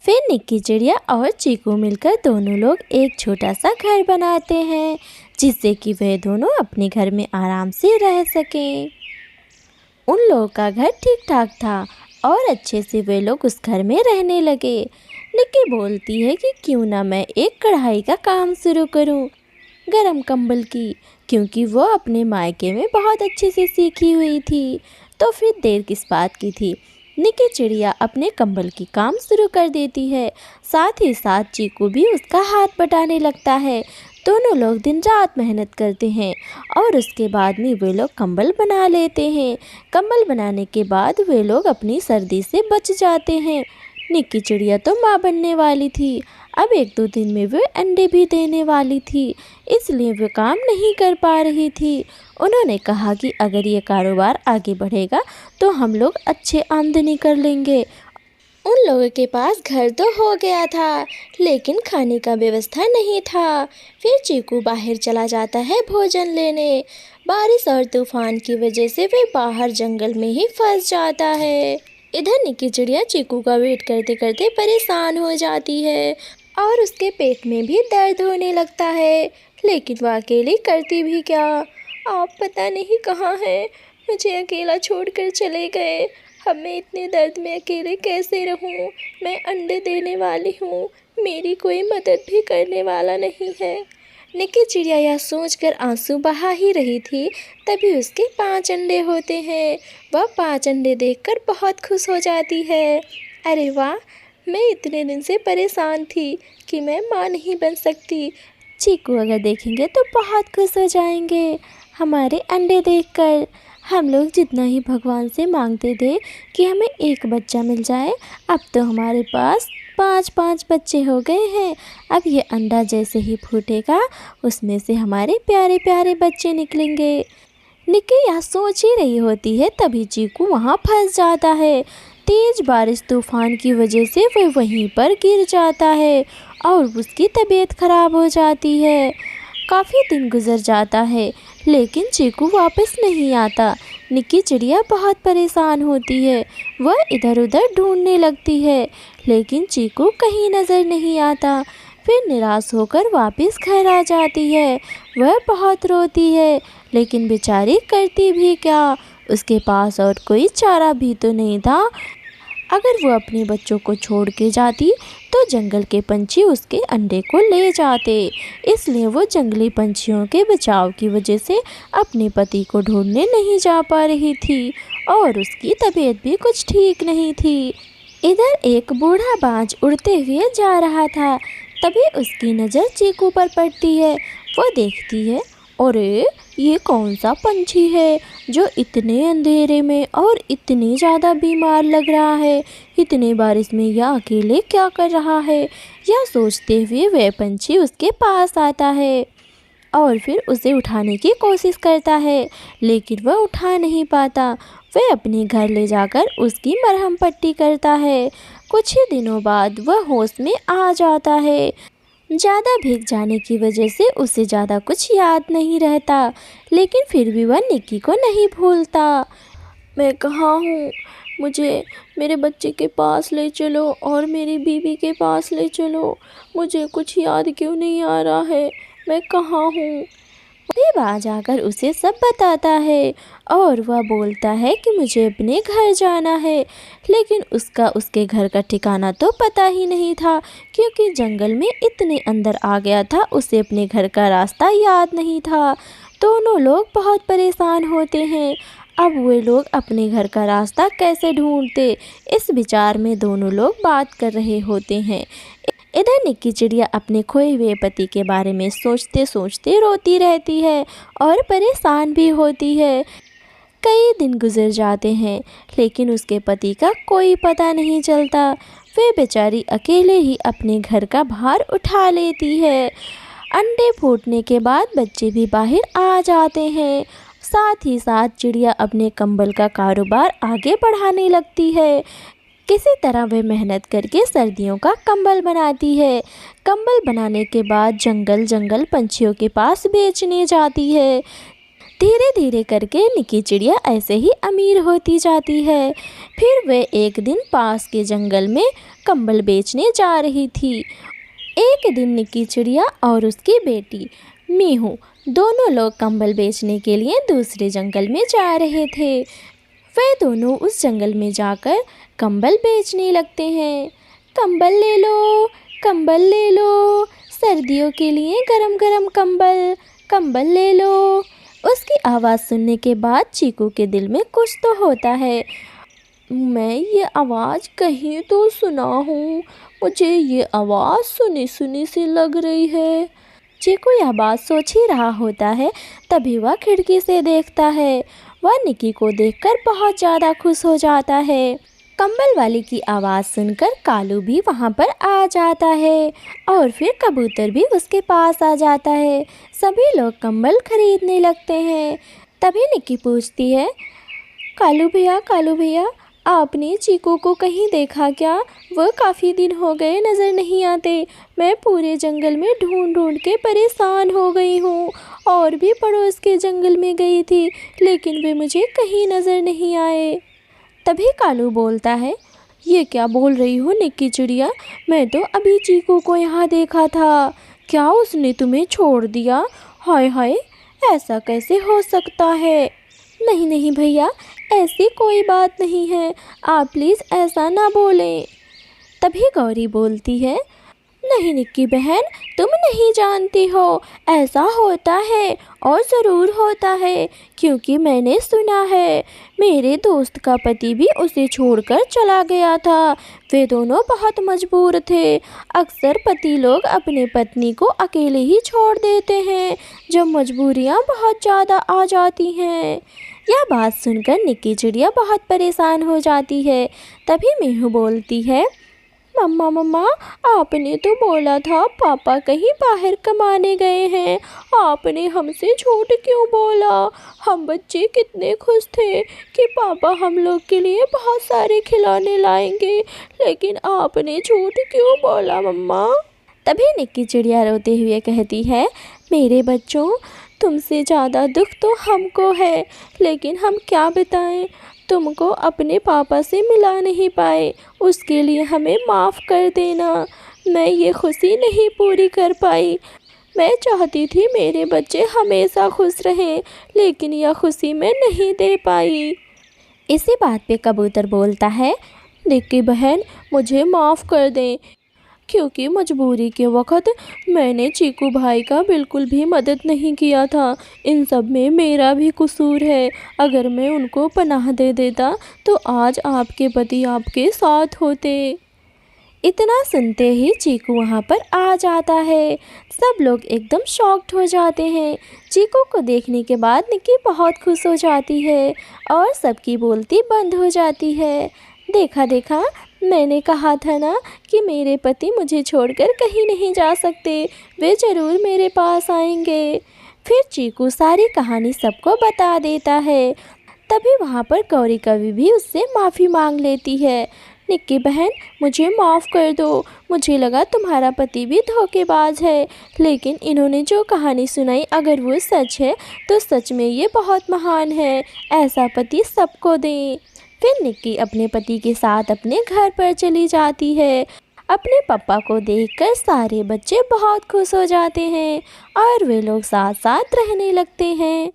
फिर निक्की चिड़िया और चीकू मिलकर दोनों लोग एक छोटा सा घर बनाते हैं, जिससे कि वे दोनों अपने घर में आराम से रह सकें। उन लोगों का घर ठीक ठाक था और अच्छे से वे लोग उस घर में रहने लगे। निक्की बोलती है कि क्यों ना मैं एक कढ़ाई का काम शुरू करूं, गरम कंबल की, क्योंकि वो अपने मायके में बहुत अच्छे से सीखी हुई थी। तो फिर देर किस बात की थी, निक्की चिड़िया अपने कंबल की काम शुरू कर देती है। साथ ही साथ चीकू भी उसका हाथ बटाने लगता है। दोनों लोग दिन रात मेहनत करते हैं और उसके बाद में वे लोग कंबल बना लेते हैं। कंबल बनाने के बाद वे लोग अपनी सर्दी से बच जाते हैं। निक्की चिड़िया तो माँ बनने वाली थी, अब 1-2 दिन में वे अंडे भी देने वाली थी, इसलिए वे काम नहीं कर पा रही थी। उन्होंने कहा कि अगर ये कारोबार आगे बढ़ेगा तो हम लोग अच्छे आमदनी कर लेंगे। उन लोगों के पास घर तो हो गया था, लेकिन खाने का व्यवस्था नहीं था। फिर चीकू बाहर चला जाता है भोजन लेने। बारिश और तूफान की वजह से वे बाहर जंगल में ही फंस जाता है। इधर निक्की चिड़िया चीकू का वेट करते करते परेशान हो जाती है और उसके पेट में भी दर्द होने लगता है, लेकिन वह अकेली करती भी क्या। आप पता नहीं कहाँ हैं, मुझे अकेला छोड़कर चले गए। अब मैं इतने दर्द में अकेले कैसे रहूं? मैं अंडे देने वाली हूँ, मेरी कोई मदद भी करने वाला नहीं है। निक्की चिड़िया यह सोचकर आंसू बहा ही रही थी, तभी उसके 5 अंडे होते हैं। वह 5 अंडे देखकर बहुत खुश हो जाती है। अरे वाह, मैं इतने दिन से परेशान थी कि मैं माँ नहीं बन सकती। चीकू अगर देखेंगे तो बहुत खुश हो जाएंगे हमारे अंडे देखकर। हम लोग जितना ही भगवान से मांगते थे कि हमें एक बच्चा मिल जाए, अब तो हमारे पास 5-5 बच्चे हो गए हैं। अब ये अंडा जैसे ही फूटेगा उसमें से हमारे प्यारे प्यारे बच्चे निकलेंगे। निक्की यह सोच ही रही होती है, तभी चीकू वहाँ फंस जाता है। तेज बारिश तूफान की वजह से वह वहीं पर गिर जाता है और उसकी तबीयत खराब हो जाती है। काफ़ी दिन गुजर जाता है, लेकिन चीकू वापस नहीं आता। निक्की चिड़िया बहुत परेशान होती है, वह इधर उधर ढूंढने लगती है, लेकिन चीकू कहीं नज़र नहीं आता। फिर निराश होकर वापस घर आ जाती है। वह बहुत रोती है, लेकिन बेचारी करती भी क्या, उसके पास और कोई चारा भी तो नहीं था। अगर वो अपने बच्चों को छोड़ के जाती तो जंगल के पंछी उसके अंडे को ले जाते, इसलिए वो जंगली पंछियों के बचाव की वजह से अपने पति को ढूंढने नहीं जा पा रही थी और उसकी तबीयत भी कुछ ठीक नहीं थी। इधर एक बूढ़ा बाज उड़ते हुए जा रहा था, तभी उसकी नज़र चीकू पर पड़ती है। वो देखती है, अरे ये कौन सा पंछी है जो इतने अंधेरे में और इतनी ज़्यादा बीमार लग रहा है, इतने बारिश में यह अकेले क्या कर रहा है। यह सोचते हुए वह पंछी उसके पास आता है और फिर उसे उठाने की कोशिश करता है, लेकिन वह उठा नहीं पाता। वह अपने घर ले जाकर उसकी मरहम पट्टी करता है। कुछ ही दिनों बाद वह होश में आ जाता है। ज़्यादा भीग जाने की वजह से उसे ज़्यादा कुछ याद नहीं रहता, लेकिन फिर भी वह निक्की को नहीं भूलता। मैं कहाँ हूँ? मुझे मेरे बच्चे के पास ले चलो और मेरी बीवी के पास ले चलो। मुझे कुछ याद क्यों नहीं आ रहा है, मैं कहाँ हूँ? फिर बाज आकर उसे सब बताता है और वह बोलता है कि मुझे अपने घर जाना है, लेकिन उसका उसके घर का ठिकाना तो पता ही नहीं था, क्योंकि जंगल में इतने अंदर आ गया था, उसे अपने घर का रास्ता याद नहीं था। दोनों लोग बहुत परेशान होते हैं। अब वे लोग अपने घर का रास्ता कैसे ढूंढते, इस विचार में दोनों लोग बात कर रहे होते हैं। इधर निक्की चिड़िया अपने खोए हुए पति के बारे में सोचते सोचते रोती रहती है और परेशान भी होती है। कई दिन गुजर जाते हैं, लेकिन उसके पति का कोई पता नहीं चलता। वे बेचारी अकेले ही अपने घर का भार उठा लेती है। अंडे फूटने के बाद बच्चे भी बाहर आ जाते हैं। साथ ही साथ चिड़िया अपने कंबल का कारोबार आगे बढ़ाने लगती है। किसी तरह वह मेहनत करके सर्दियों का कंबल बनाती है। कंबल बनाने के बाद जंगल जंगल पंछियों के पास बेचने जाती है। धीरे धीरे करके निक्की चिड़िया ऐसे ही अमीर होती जाती है। फिर वह एक दिन पास के जंगल में कंबल बेचने जा रही थी। एक दिन निक्की चिड़िया और उसकी बेटी मीहू दोनों लोग कंबल बेचने के लिए दूसरे जंगल में जा रहे थे। वे दोनों उस जंगल में जाकर कंबल बेचने लगते हैं। कंबल ले लो, कंबल ले लो, सर्दियों के लिए गरम गरम कंबल, कंबल ले लो। उसकी आवाज़ सुनने के बाद चीकू के दिल में कुछ तो होता है। मैं ये आवाज़ कहीं तो सुना हूँ, मुझे ये आवाज़ सुनी सुनी सी लग रही है। चीकू यह बात सोच ही रहा होता है, तभी वह खिड़की से देखता है। वह निक्की को देखकर बहुत ज़्यादा खुश हो जाता है। कंबल वाली की आवाज़ सुनकर कालू भी वहाँ पर आ जाता है और फिर कबूतर भी उसके पास आ जाता है। सभी लोग कंबल खरीदने लगते हैं। तभी निक्की पूछती है, कालू भैया, आपने चीकू को कहीं देखा क्या? वह काफ़ी दिन हो गए नज़र नहीं आते। मैं पूरे जंगल में ढूंढ ढूंढ के परेशान हो गई हूँ और भी पड़ोस के जंगल में गई थी, लेकिन वे मुझे कहीं नज़र नहीं आए। तभी कालू बोलता है, ये क्या बोल रही हो निक्की चिड़िया? मैं तो अभी चीकू को यहाँ देखा था। क्या उसने तुम्हें छोड़ दिया? हाय हाय, ऐसा कैसे हो सकता है? नहीं नहीं भैया, ऐसी कोई बात नहीं है, आप प्लीज़ ऐसा ना बोलें। तभी गौरी बोलती है, नहीं निक्की बहन, तुम नहीं जानती हो, ऐसा होता है और ज़रूर होता है, क्योंकि मैंने सुना है मेरे दोस्त का पति भी उसे छोड़कर चला गया था। वे दोनों बहुत मजबूर थे। अक्सर पति लोग अपने पत्नी को अकेले ही छोड़ देते हैं जब मजबूरियां बहुत ज़्यादा आ जाती हैं। यह बात सुनकर निक्की चिड़िया बहुत परेशान हो जाती है। तभी मीहू बोलती है, मम्मा, आपने तो बोला था पापा कहीं बाहर कमाने गए हैं, आपने हमसे झूठ क्यों बोला? हम बच्चे कितने खुश थे कि पापा हम लोग के लिए बहुत सारे खिलौने लाएंगे, लेकिन आपने झूठ क्यों बोला मम्मा? तभी निक्की चिड़िया रोते हुए कहती है, मेरे बच्चों, तुमसे ज़्यादा दुख तो हमको है, लेकिन हम क्या बताएं, तुमको अपने पापा से मिला नहीं पाए, उसके लिए हमें माफ़ कर देना। मैं ये खुशी नहीं पूरी कर पाई। मैं चाहती थी मेरे बच्चे हमेशा खुश रहें, लेकिन यह खुशी मैं नहीं दे पाई। इसी बात पे कबूतर बोलता है, निक्की बहन, मुझे माफ़ कर दें, क्योंकि मजबूरी के वक्त मैंने चीकू भाई का बिल्कुल भी मदद नहीं किया था। इन सब में मेरा भी कसूर है। अगर मैं उनको पनाह दे देता तो आज आपके पति आपके साथ होते। इतना सुनते ही चीकू वहाँ पर आ जाता है। सब लोग एकदम शॉक्ड हो जाते हैं। चीकू को देखने के बाद निक्की बहुत खुश हो जाती है और सबकी बोलती बंद हो जाती है। देखा देखा, मैंने कहा था ना कि मेरे पति मुझे छोड़कर कहीं नहीं जा सकते, वे ज़रूर मेरे पास आएंगे। फिर चीकू सारी कहानी सबको बता देता है। तभी वहाँ पर गौरी कवि भी उससे माफ़ी मांग लेती है। निक्की बहन, मुझे माफ़ कर दो, मुझे लगा तुम्हारा पति भी धोखेबाज है, लेकिन इन्होंने जो कहानी सुनाई अगर वो सच है तो सच में ये बहुत महान है। ऐसा पति सबको दें। फिर निक्की अपने पति के साथ अपने घर पर चली जाती है। अपने पापा को देखकर सारे बच्चे बहुत खुश हो जाते हैं और वे लोग साथ साथ रहने लगते हैं।